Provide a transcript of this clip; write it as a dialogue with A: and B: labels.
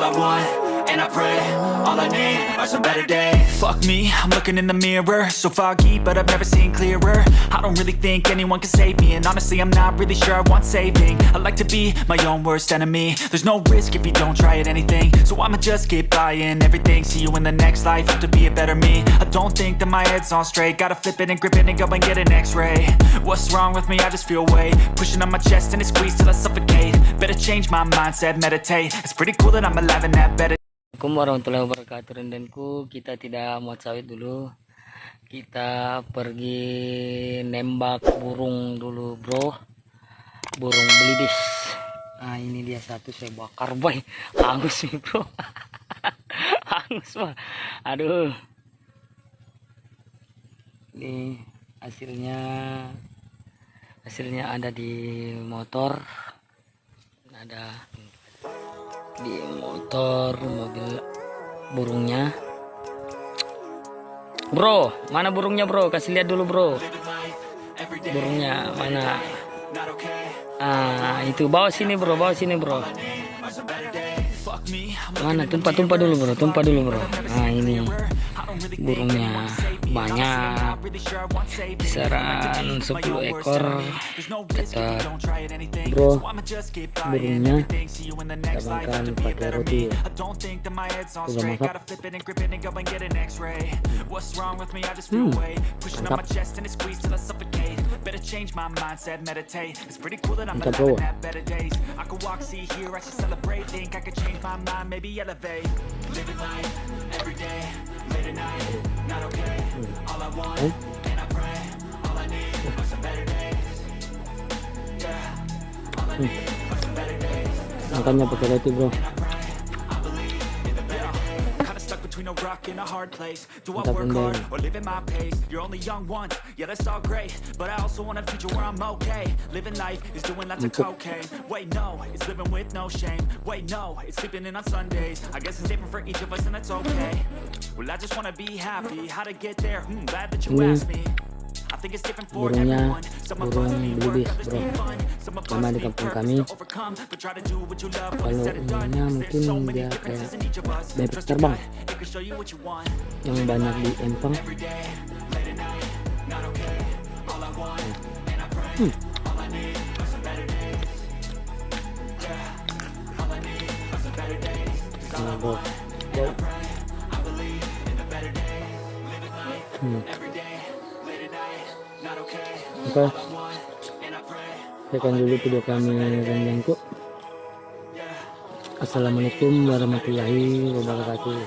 A: I want, and I pray, all I need are some better days. Fuck me, I'm looking in the mirror, so foggy, but I've never seen clearer. I don't really think anyone can save me, and honestly I'm not really sure I want saving. I like to be my own worst enemy. There's no risk if you don't try at anything, so I'ma just keep buying everything. See you in the next life, have to be a better me. I don't think that my head's on straight, gotta flip it and grip it and go and get an x-ray. What's wrong with me? I just feel weight pushing on my chest and it squeezes till I suffocate. Better change my mindset, meditate. It's pretty cool that I'm alive and that better.
B: Assalamualaikum warahmatullahi wabarakatuh. Rendenku, kita tidak muat sawit dulu, kita pergi nembak burung dulu bro, burung belibis. Nah ini dia satu, saya bakar boy, hangus nih bro. Hangus mah, aduh. Ini hasilnya ada di motor, ada di motor mobil burungnya. Bro, mana burungnya bro? Kasih lihat dulu bro, burungnya mana? Ah itu, bawa sini bro, bawa sini bro. Mana? Tumpah dulu bro, tumpah dulu bro. Nah ini burungnya banyak, kisaran 10 ekor kata bro. Burungnya kita makan pakai roti ya. Udah masak. Mantap bro. Makannya pakai roti bro.
A: Between a rock and a hard place. Do I work hard or live at my pace? You're only young once, yeah that's all great, but I also want a future where I'm okay. Living life is doing lots of cocaine. Wait no, it's living with no shame. Wait no, it's sleeping in on Sundays. I guess it's different for each of us and that's okay. Well I just wanna be happy. How to get there? Glad that you asked me.
B: Burungnya burung belibis bro, sama di kampung kami. Kalau ininya mungkin dia kayak bebek terbang yang banyak di empang. Nah, bro. Oke, sekian dulu video kami Rendenku. Assalamualaikum warahmatullahi wabarakatuh.